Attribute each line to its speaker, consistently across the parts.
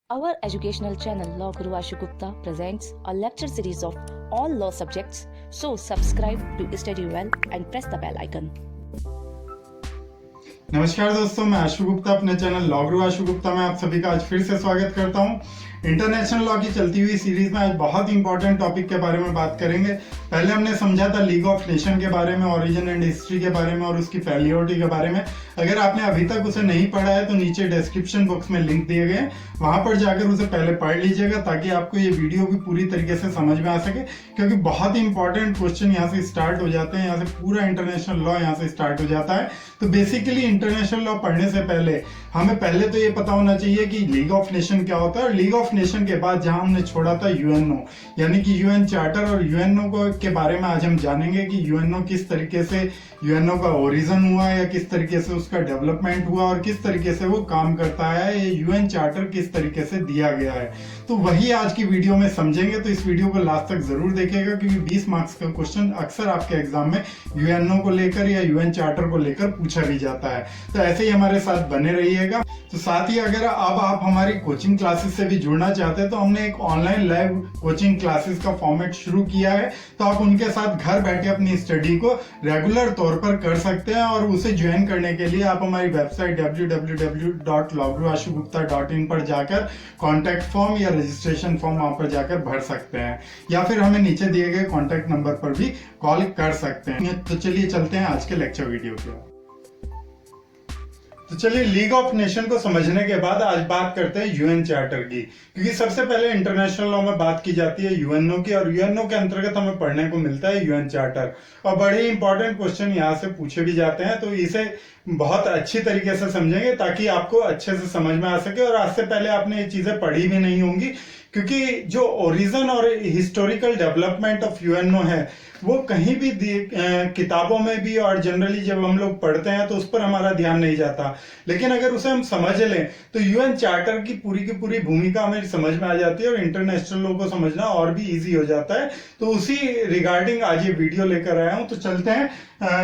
Speaker 1: Our educational channel Law Guru Ashu Gupta presents a lecture series of all law subjects. So subscribe to study well and press the bell icon.
Speaker 2: नमस्कार दोस्तों, मैं आशु गुप्ता अपने channel law गुरु आशु गुप्ता में आप सभी का आज फिर से स्वागत करता हूं। इंटरनेशनल लॉ की चलती हुई सीरीज में आज बहुत ही इंपॉर्टेंट टॉपिक के बारे में बात करेंगे। पहले हमने समझा था लीग ऑफ नेशन के बारे में, ओरिजिन एंड हिस्ट्री के बारे में और उसकी फेलियोरिटी के बारे में। अगर आपने अभी तक उसे नहीं पढ़ा है तो नीचे डिस्क्रिप्शन बॉक्स में लिंक दिए गए, वहां पर जाकर उसे पहले पढ़ लीजिएगा ताकि आपको ये वीडियो भी पूरी तरीके से समझ में आ सके, क्योंकि बहुत ही इंपॉर्टेंट क्वेश्चन यहाँ से स्टार्ट हो जाते हैं। यहाँ से पूरा इंटरनेशनल लॉ यहाँ से स्टार्ट हो जाता है। तो बेसिकली इंटरनेशनल लॉ पढ़ने से पहले हमें पहले तो ये पता होना चाहिए कि लीग ऑफ नेशन क्या होता है, और लीग ऑफ नेशन के बाद जहां हमने छोड़ा था यूएनओ, यानी कि यूएन चार्टर, और यूएनओ को के बारे में आज हम जानेंगे कि यूएनओ किस तरीके से यूएनओ का ओरिजिन हुआ या किस तरीके से उसका डेवलपमेंट हुआ और किस तरीके से वो काम करता है, ये यूएन चार्टर किस तरीके से दिया गया है। तो वही आज की वीडियो में समझेंगे। तो इस वीडियो को लास्ट तक जरूर देखिएगा, क्योंकि 20 मार्क्स का क्वेश्चन अक्सर आपके एग्जाम में यूएनओ को लेकर या यूएन चार्टर को लेकर पूछा भी जाता है। तो ऐसे ही हमारे साथ बने रहिएगा। तो साथ ही अगर अब आप हमारी कोचिंग क्लासेस से भी जुड़ना चाहते हैं तो हमने एक ऑनलाइन लाइव कोचिंग क्लासेस का फॉर्मेट शुरू किया है। तो आप उनके साथ घर बैठे अपनी स्टडी को रेगुलर तौर पर कर सकते हैं, और उसे ज्वाइन करने के लिए आप हमारी वेबसाइट www.lawguruashugupta.in पर जाकर कॉन्टैक्ट फॉर्म या रजिस्ट्रेशन फॉर्म वहां पर जाकर भर सकते हैं, या फिर हमें नीचे दिए गए कॉन्टैक्ट नंबर पर भी कॉल कर सकते हैं। तो चलिए चलते हैं आज के लेक्चर वीडियो की। तो चलिए लीग ऑफ नेशन को समझने के बाद आज बात करते हैं यूएन चार्टर की, क्योंकि सबसे पहले इंटरनेशनल लॉ में बात की जाती है यूएनओ की, और यूएनओ के अंतर्गत हमें पढ़ने को मिलता है यूएन चार्टर। और बड़े इंपॉर्टेंट क्वेश्चन यहाँ से पूछे भी जाते हैं, तो इसे बहुत अच्छी तरीके से समझेंगे ताकि आपको अच्छे से समझ में आ सके। और आज से पहले आपने ये चीजें पढ़ी भी नहीं होंगी, क्योंकि जो ओरिजिन और हिस्टोरिकल डेवलपमेंट ऑफ यूएनओ है वो कहीं भी किताबों में भी और जनरली जब हम लोग पढ़ते हैं तो उस पर हमारा ध्यान नहीं जाता। लेकिन अगर उसे हम समझ लें तो यूएन चार्टर की पूरी भूमिका हमें समझ में आ जाती है, और इंटरनेशनल लॉ को समझना और भी इजी हो जाता है। तो उसी रिगार्डिंग आज ये वीडियो लेकर आया हूं। तो चलते हैं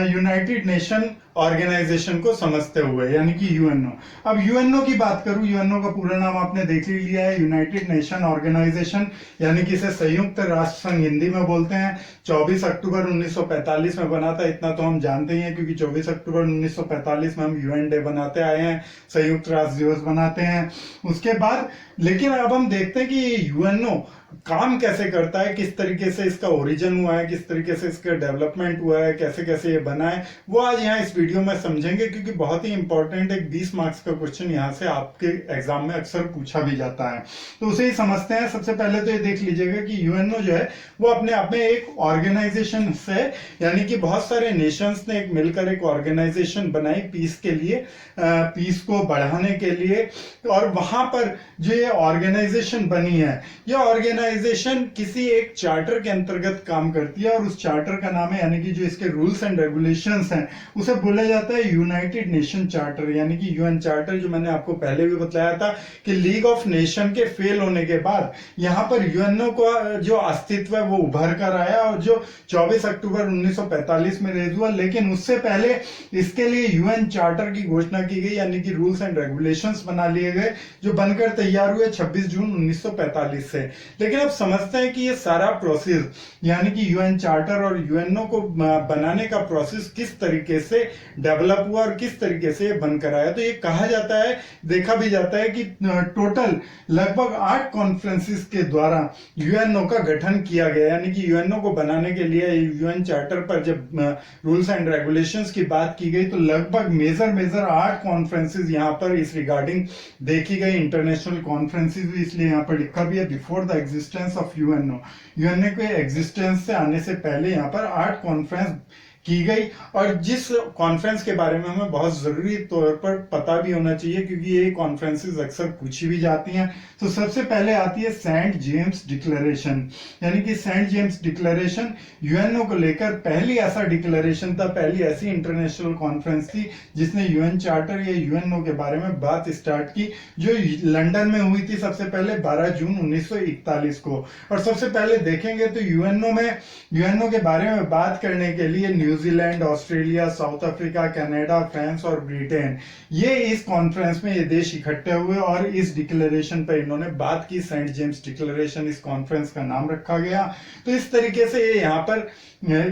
Speaker 2: यूनाइटेड नेशन ऑर्गेनाइजेशन को समझते हुए, यानी कि यूएनओ। अब यूएनओ की बात करूं, यूएनओ का पूरा नाम आपने देख ही लिया है, यूनाइटेड नेशन ऑर्गेनाइजेशन, यानी कि इसे संयुक्त राष्ट्र संघ हिंदी में बोलते हैं। 24 अक्टूबर 1945 में बना था, इतना तो हम जानते ही हैं, क्योंकि 24 अक्टूबर 1945 में हम यूएन डे बनाते आए हैं, संयुक्त राष्ट्र दिवस बनाते हैं उसके बाद। लेकिन अब हम देखते हैं कि यूएनओ काम कैसे करता है, किस तरीके से इसका ओरिजिन हुआ है, किस तरीके से इसका डेवलपमेंट हुआ है, कैसे कैसे ये बना है, वो आज यहाँ इस वीडियो में समझेंगे। क्योंकि बहुत ही इंपॉर्टेंट एक 20 मार्क्स का क्वेश्चन यहाँ से आपके एग्जाम में अक्सर पूछा भी जाता है। तो उसे ही समझते हैं। सबसे पहले तो ये देख लीजिएगा कि यूएनओ जो है वो अपने आप में एक ऑर्गेनाइजेशन से, यानी कि बहुत सारे नेशंस ने एक मिलकर एक ऑर्गेनाइजेशन बनाई पीस के लिए, पीस को बढ़ाने के लिए। और वहां पर जो ये ऑर्गेनाइजेशन बनी है, यह ऑर्गेनाइजेशन किसी एक चार्टर के अंतर्गत काम करती है, और उस चार्टर का नाम है, यानी कि जो इसके रूल्स एंड रेगुलेशंस हैं, उसे बोला जाता है यूनाइटेड नेशन चार्टर, यानी कि यूएन चार्टर। जो मैंने आपको पहले भी बताया था कि लीग ऑफ नेशन के फेल होने के बाद यहां पर यूएनओ का जो अस्तित्व है वो उभर कर आया, और जो 24 अक्टूबर 1945 में रेज हुआ। लेकिन उससे पहले इसके लिए यूएन चार्टर की घोषणा की गई, यानी कि रूल्स एंड रेगुलेशंस बना लिए गए, जो बनकर तैयार हुए 26 जून 1945 से। लेकिन अब समझते हैं कि ये सारा प्रोसेस, यानी कि यूएन चार्टर और यूएनओ को बनाने का प्रोसेस किस तरीके से डेवलप हुआ और किस तरीके से ये बनकर आया। तो ये कहा जाता है, देखा भी जाता है कि टोटल लगभग 8 कॉन्फ्रेंसिस के द्वारा यूएनओ का गठन किया गया, यानी कि यूएनओ को बनाने के लिए यूएन चार्टर पर जब रूल्स एंड रेगुलेशंस की बात की गई तो लगभग मेजर 8 कॉन्फ्रेंसिस यहाँ पर इस रिगार्डिंग देखी गई। इंटरनेशनल कॉन्फ्रेंसिस भी इसलिए यहाँ पर लिखा भी है before the existence of UNO, UNO के एग्जिस्टेंस से आने से पहले यहाँ पर 8 कॉन्फ्रेंस की गई। और जिस कॉन्फ्रेंस के बारे में हमें बहुत जरूरी तौर पर पता भी होना चाहिए, क्योंकि ये कॉन्फ्रेंसेस अक्सर पूछी भी जाती हैं। तो सबसे पहले आती है सेंट जेम्स डिक्लेरेशन, यानी कि सेंट जेम्स डिक्लेरेशन यूएनओ को लेकर पहली ऐसा डिक्लेरेशन था, पहली ऐसी इंटरनेशनल कॉन्फ्रेंस थी जिसने यूएन चार्टर या यूएनओ के बारे में बात स्टार्ट की, जो लंदन में हुई थी सबसे पहले 12 जून 1941 को। और सबसे पहले देखेंगे तो यूएनओ के बारे में बात करने के लिए New Zealand, Australia, south Africa, Canada, France और ब्रिटेन, ये इस कॉन्फ्रेंस में ये देश इकट्ठे हुए और इस डिक्लेरेशन पर इन्होंने बात की। सेंट जेम्स डिक्लेरेशन इस कॉन्फ्रेंस का नाम रखा गया। तो इस तरीके से ये यहाँ पर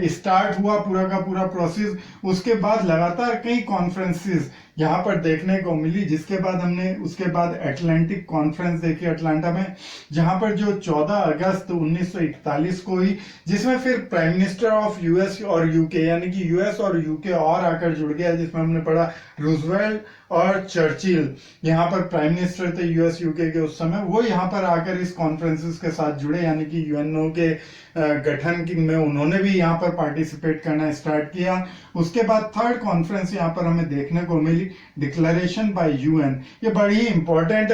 Speaker 2: स्टार्ट हुआ पूरा का पूरा प्रोसेस। उसके बाद लगातार कई कॉन्फ्रेंसेस यहाँ पर देखने को मिली, जिसके बाद हमने उसके बाद अटलांटिक कॉन्फ्रेंस देखी अटलांटा में, जहां पर जो 14 अगस्त 1941 को हुई, जिसमें फिर प्राइम मिनिस्टर ऑफ यूएस और यूके यानी कि यूएस और यूके और आकर जुड़ गया, जिसमें हमने पढ़ा रूजवेल्ट और चर्चिल यहाँ पर प्राइम मिनिस्टर थे यूएस यूके के उस समय, वो यहाँ पर आकर इस कॉन्फ्रेंसेस के साथ जुड़े, यानी कि यूएनओ के गठन में उन्होंने भी यहाँ पर पार्टिसिपेट करना स्टार्ट किया। उसके बाद थर्ड कॉन्फ्रेंस यहाँ पर हमें देखने को मिली, डिक्लेरेशन बाय यूएन। ये बड़ी ही इंपॉर्टेंट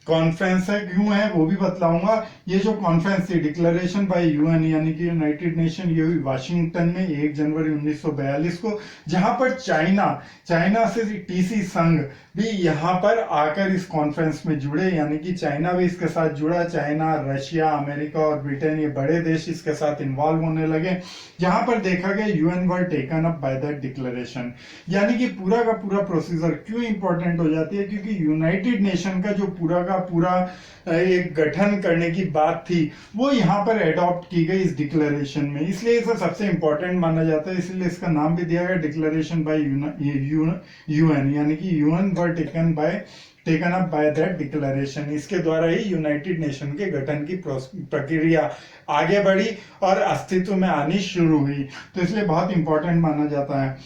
Speaker 2: कॉन्फ्रेंस है, क्यों है वो भी बतलाऊंगा। ये जो कॉन्फ्रेंस थी डिक्लेरेशन बाय यूएन यानी कि यूनाइटेड नेशन, ये हुई वाशिंगटन में 1 जनवरी 1942 को, जहां पर चाइना से टीसी संघ भी यहाँ पर आकर इस कॉन्फ्रेंस में जुड़े, यानी कि चाइना भी इसके साथ जुड़ा। चाइना, रशिया, अमेरिका और ब्रिटेन, ये बड़े देश इसके साथ इन्वॉल्व होने लगे। यहाँ पर देखा गया UN were taken up by that declaration, यानी कि पूरा का पूरा प्रोसीजर क्यों इंपॉर्टेंट हो जाती है, क्योंकि यूनाइटेड नेशन का जो पूरा का पूरा एक गठन करने की बात थी वो यहाँ पर एडॉप्ट की गई इस डिक्लेरेशन में, इसलिए इसे सबसे इंपॉर्टेंट माना जाता है। इसलिए इसका नाम भी दिया गया डिक्लेरेशन बाय यूएन, यानी कि UN were taken up by that declaration. इसके द्वारा ही यूनाइटेड नेशन के गठन की प्रक्रिया आगे बढ़ी और अस्तित्व में आनी शुरू हुई, तो इसलिए बहुत इंपॉर्टेंट माना जाता है।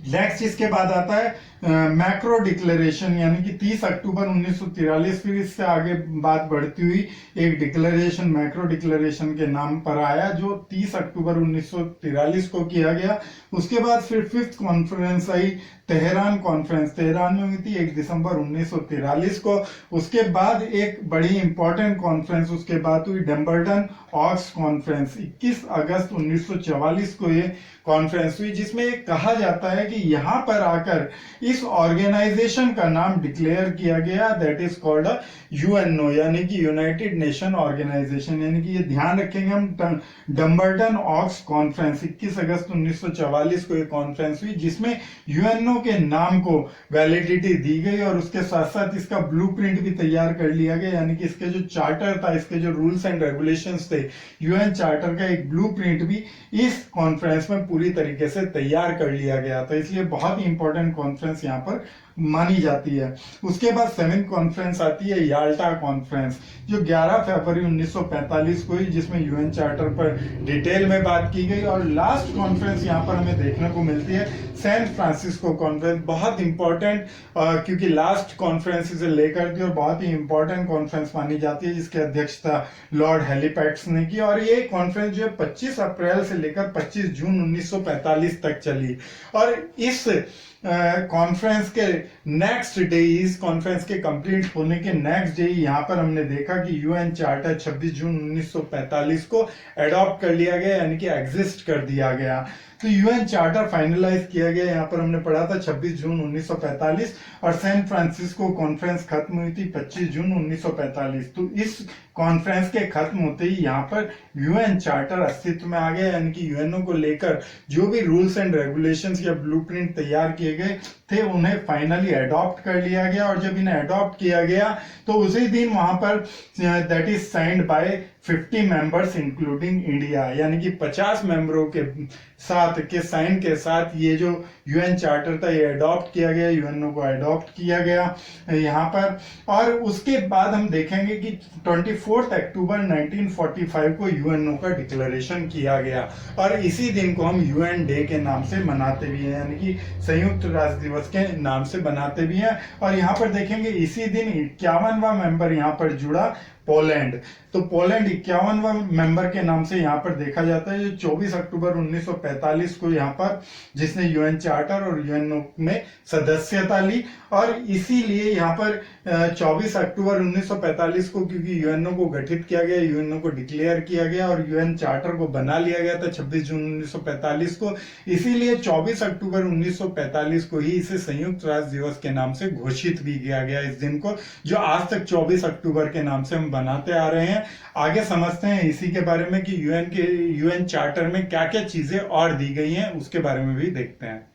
Speaker 2: नेक्स्ट इसके बाद आता है मैक्रो डिक्लेरेशन, यानी कि 30 अक्टूबर 1943, फिर इससे आगे बात बढ़ती हुई एक डिक्लेरेशन मैक्रो डिक्लेरेशन के नाम पर आया, जो 30 अक्टूबर 1943 को किया गया। उसके बाद फिर फिफ्थ कॉन्फ्रेंस आई, तेहरान कॉन्फ्रेंस, तेहरान में हुई थी 1 दिसंबर 1943 को। उसके बाद एक बड़ी इंपॉर्टेंट कॉन्फ्रेंस उसके बाद हुई, डम्बल्टन ऑक्स कॉन्फ्रेंस, 21 अगस्त 1944 को ये कॉन्फ्रेंस हुई, जिसमें कहा जाता है कि यहाँ पर आकर इस ऑर्गेनाइजेशन का नाम डिक्लेयर किया गया, that is called a UNO, यानी कि यूनाइटेड नेशन ऑर्गेनाइजेशन। यानी कि ये ध्यान रखेंगे हम, डम्बल्टन ऑक्स कॉन्फ्रेंस 21 अगस्त 1944 को ये कॉन्फ्रेंस हुई, जिसमें यूएनओ के नाम को वैलिडिटी दी गई और उसके साथ साथ इसका ब्लूप्रिंट भी तैयार कर लिया गया, यानी कि इसके जो चार्टर था, इसके जो रूल्स एंड रेगुलेशंस थे, यूएन चार्टर का एक ब्लूप्रिंट भी इस कॉन्फ्रेंस में पूरी तरीके से तैयार कर लिया गया था, इसलिए बहुत ही इंपॉर्टेंट कॉन्फ्रेंस यहाँ पर मानी जाती है। उसके बाद 7th कॉन्फ्रेंस आती है, याल्टा कॉन्फ्रेंस, जो 11 फरवरी 1945 को हुई, जिसमें यूएन चार्टर पर डिटेल में बात की गई। और लास्ट कॉन्फ्रेंस यहाँ पर हमें देखने को मिलती है सैन फ्रांसिस्को कॉन्फ्रेंस, बहुत इंपॉर्टेंट क्योंकि लास्ट कॉन्फ्रेंस इसे लेकर थी और बहुत ही इंपॉर्टेंट कॉन्फ्रेंस मानी जाती है, जिसकी अध्यक्षता लॉर्ड हेलीपैक्स ने की। और ये कॉन्फ्रेंस जो है 25 अप्रैल से लेकर 25 जून 1945 तक चली। और इस कॉन्फ्रेंस के नेक्स्ट डे, इस कॉन्फ्रेंस के कंप्लीट होने के नेक्स्ट डे यहाँ पर हमने देखा कि यूएन चार्टर 26 जून 1945 को एडॉप्ट कर लिया गया, यानी कि एग्जिस्ट कर दिया गया। तो यूएन चार्टर फाइनलाइज किया गया, यहाँ पर हमने पढ़ा था 26 जून 1945, और सैन फ्रांसिस्को कॉन्फ्रेंस खत्म हुई थी 25 जून 1945। तो इस कॉन्फ्रेंस के खत्म होते ही यहाँ पर यूएन चार्टर अस्तित्व में आ गया, यानी कि यूएनओ को लेकर जो भी रूल्स एंड रेगुलेशंस या ब्लूप्रिंट तैयार किए गए थे, उन्हें फाइनली अडॉप्ट कर लिया गया। और जब इन्हें अडॉप्ट किया गया तो उसी दिन वहां पर that is signed by 50 members including India, यानी कि 50 मेंबरों के साथ के साइन के साथ ये जो यूएन चार्टर था ये अडॉप्ट किया गया, यूएनओ को अडॉप्ट किया गया यहाँ पर। और उसके बाद हम देखेंगे कि 24 अक्टूबर 1945 को यूएनओ का डिक्लेरेशन किया गया, और इसी दिन को हम यूएन डे के नाम से मनाते भी हैं, यानी कि संयुक्त राष्ट्र दिवस के नाम से बनाते भी हैं। और यहाँ पर देखेंगे इसी दिन 51वां मेंबर यहाँ पर जुड़ा, पोलैंड। तो पोलैंड 51वां मेंबर के नाम से यहाँ पर देखा जाता है, जो 24 अक्टूबर 1945 को यहाँ पर जिसने यूएन चार्टर चार्टर और यूएनओ में सदस्यता ली। और इसीलिए यहाँ पर 24 अक्टूबर 1945 को, क्योंकि यूएनओ को गठित किया गया, यूएनओ को डिक्लेयर किया गया और यूएन चार्टर को बना लिया गया था 26 जून 1945 को, इसीलिए 24 अक्टूबर 1945 को ही इसे संयुक्त राष्ट्र दिवस के नाम से घोषित भी किया गया इस दिन को, जो आज तक 24 अक्टूबर के नाम से हम बनाते आ रहे हैं। आगे समझते हैं इसी के बारे में कि यूएन चार्टर में क्या क्या चीजें और दी गई हैं, उसके बारे में भी देखते हैं।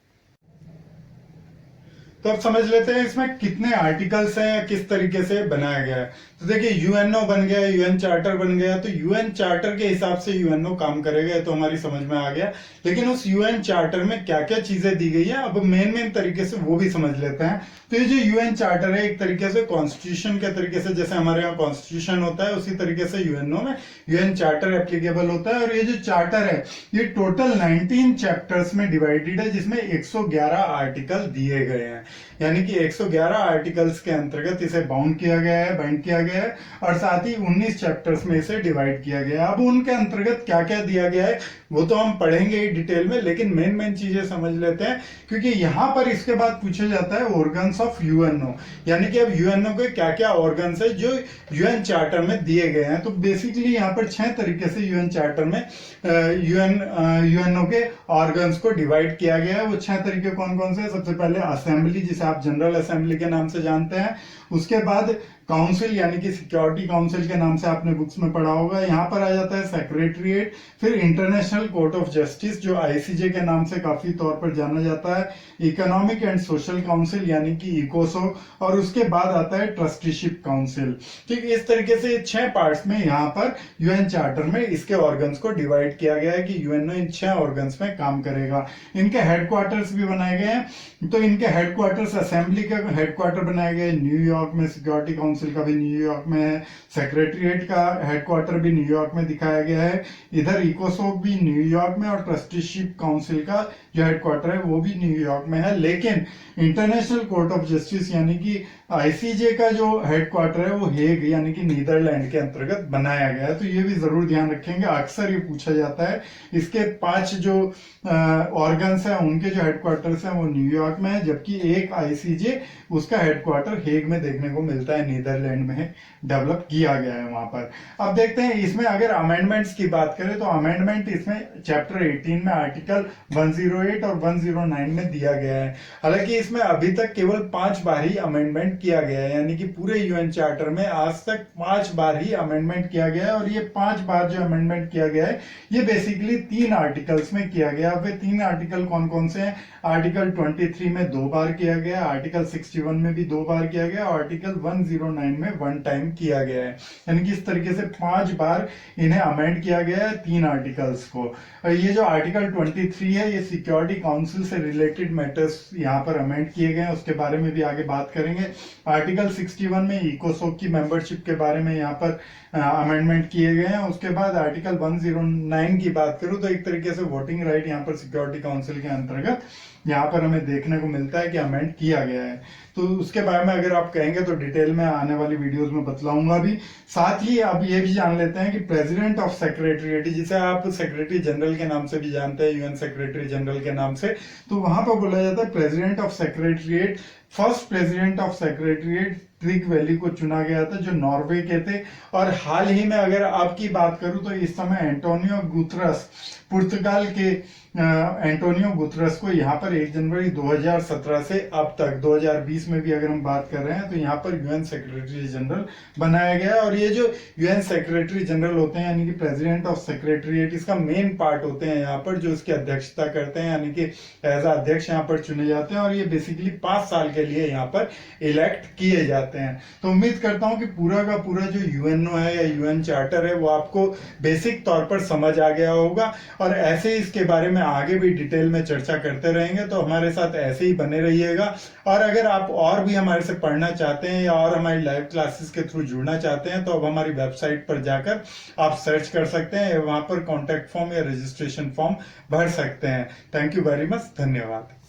Speaker 2: तो अब समझ लेते हैं इसमें कितने आर्टिकल्स हैं या किस तरीके से बनाया गया है। तो देखिए यूएनओ बन गया, यूएन चार्टर बन गया, तो यूएन चार्टर के हिसाब से यूएनओ काम करेगा, तो हमारी समझ में आ गया। लेकिन उस यूएन चार्टर में क्या क्या चीजें दी गई है, अब मेन तरीके से वो भी समझ लेते हैं। तो ये जो यूएन चार्टर है एक तरीके से कॉन्स्टिट्यूशन के तरीके से, जैसे हमारे यहाँ कॉन्स्टिट्यूशन होता है, उसी तरीके से यूएनओ में यूएन चार्टर एप्लीकेबल होता है। और ये जो चार्टर है ये टोटल 19 चैप्टर्स में डिवाइडेड है, जिसमें 111 आर्टिकल दिए गए हैं, यानी कि 111 आर्टिकल्स के अंतर्गत इसे बाइंड किया गया है और साथ ही 19 चैप्टर्स में इसे डिवाइड किया गया है। अब उनके अंतर्गत क्या क्या दिया गया है वो तो हम पढ़ेंगे ही डिटेल में, लेकिन मेन चीजें समझ लेते हैं, क्योंकि यहां पर इसके बाद पूछा जाता है ऑर्गन्स ऑफ यूएनओ, यानी कि अब यूएनओ के क्या क्या ऑर्गन्स है जो यूएन चार्टर में दिए गए हैं। तो बेसिकली यहाँ पर 6 तरीके से यूएन चार्टर में यूएनओ के ऑर्गन्स को डिवाइड किया गया है। वो 6 तरीके कौन कौन से? सबसे पहले असेंबली, जिसे आप जनरल असेंबली के नाम से जानते हैं। उसके बाद काउंसिल, यानी कि सिक्योरिटी काउंसिल के नाम से आपने बुक्स में पढ़ा होगा। यहाँ पर आ जाता है सेक्रेटरीट, फिर इंटरनेशनल कोर्ट ऑफ जस्टिस जो आईसीजे के नाम से काफी तौर पर जाना जाता है, इकोनॉमिक एंड सोशल काउंसिल यानी कि इकोसोक, और उसके बाद आता है ट्रस्टीशिप काउंसिल। ठीक, इस तरीके से 6 पार्ट्स में यहाँ पर यूएन चार्टर में इसके ऑर्गन्स को डिवाइड किया गया है कि यूएनओ इन 6 ऑर्गन्स में काम करेगा। इनके हेडक्वार्टर्स भी बनाए गए हैं। तो इनके हेडक्वार्टर्स, असेंबली का हेडक्वार्टर बनाया गया है न्यूयॉर्क में, सिक्योरिटी काउंसिल का भी न्यूयॉर्क में है, सेक्रेटरीट का हेडक्वार्टर भी न्यूयॉर्क में दिखाया गया है, इधर इकोसोक भी न्यूयॉर्क में, और ट्रस्टीशिप काउंसिल का जो हेडक्वार्टर है वो भी न्यूयॉर्क में है। लेकिन इंटरनेशनल कोर्ट ऑफ जस्टिस यानी कि आईसीजे का जो हेडक्वार्टर है वो हेग यानी कि नीदरलैंड के अंतर्गत बनाया गया है। तो ये भी जरूर ध्यान रखेंगे, अक्सर ये पूछा जाता है। इसके 5 जो ऑर्गन्स हैं उनके जो हेडक्वार्टर्स हैं वो न्यूयॉर्क में है, जबकि एक आईसीजे उसका हेडक्वार्टर हेग में देखने को मिलता है, नीदरलैंड में डेवलप किया गया है वहां पर। अब देखते हैं इसमें अगर अमेंडमेंट्स की बात करें तो अमेंडमेंट इसमें चैप्टर 18 में आर्टिकल 108 और 109 में दिया गया है। हालांकि इसमें अभी तक केवल 5 बार ही अमेंडमेंट किया गया है, यानी कि पूरे यूएन चार्टर में आज तक 5 बार ही अमेंडमेंट किया गया है। और ये 5 बार जो अमेंडमेंट किया गया है ये बेसिकली 3 आर्टिकल्स में किया गया। अब 3 आर्टिकल कौन कौन से हैं? आर्टिकल 23 में 2 बार किया गया, आर्टिकल 61 में भी 2 बार किया गया, आर्टिकल 109 में 1 टाइम किया गया है। यानी कि इस तरीके से 5 बार इन्हें अमेंड किया गया है 3 आर्टिकल्स को। और ये जो आर्टिकल 23 है ये सिक्योरिटी काउंसिल से रिलेटेड मैटर्स यहाँ पर अमेंड किए गए हैं, उसके बारे में भी आगे बात करेंगे। आर्टिकल 61 में इकोसोक की मेंबरशिप के बारे में यहाँ पर अमेंडमेंट किए गए हैं। उसके बाद आर्टिकल 109 की बात करूं तो एक तरीके से वोटिंग राइट यहाँ पर सिक्योरिटी काउंसिल के अंतर्गत यहाँ पर हमें देखने को मिलता है कि अमेंड किया गया है। तो उसके बारे में अगर आप कहेंगे तो डिटेल में आने वाली वीडियोस में बतलाऊंगा भी। साथ ही अब ये भी जान लेते हैं कि प्रेसिडेंट ऑफ सेक्रेटरीट, जिसे आप सेक्रेटरी जनरल के नाम से भी जानते हैं, यूएन सेक्रेटरी जनरल के नाम से, तो वहां पर बोला जाता है president of secretariat. First president of secretariat Trygve Lie को चुना गया था, जो नॉर्वे के थे। और हाल ही में अगर आपकी बात करूं तो इस समय एंटोनियो गुतरस, पुर्तगाल के एंटोनियो गुतरस को यहाँ पर 1 जनवरी 2017 से अब तक 2020 में भी अगर हम बात कर रहे हैं तो यहाँ पर यूएन सेक्रेटरी जनरल बनाया गया है। और ये जो यूएन सेक्रेटरी जनरल होते हैं यानी कि प्रेसिडेंट ऑफ सेक्रेटरीट, इसका मेन पार्ट होते हैं यहाँ पर जो इसकी अध्यक्षता करते हैं, यानी कि एज अध्यक्ष यहाँ पर चुने जाते हैं। और ये बेसिकली 5 साल के लिए यहाँ पर इलेक्ट किए जाते हैं। तो उम्मीद करता हूँ कि पूरा का पूरा जो यूएनओ है या यूएन चार्टर है वो आपको बेसिक तौर पर समझ आ गया होगा। और ऐसे ही इसके बारे में आगे भी डिटेल में चर्चा करते रहेंगे, तो हमारे साथ ऐसे ही बने रहिएगा। और अगर आप और भी हमारे से पढ़ना चाहते हैं या और हमारी लाइव क्लासेस के थ्रू जुड़ना चाहते हैं तो अब हमारी वेबसाइट पर जाकर आप सर्च कर सकते हैं, वहां पर कॉन्टैक्ट फॉर्म या रजिस्ट्रेशन फॉर्म भर सकते हैं। थैंक यू वेरी मच, धन्यवाद।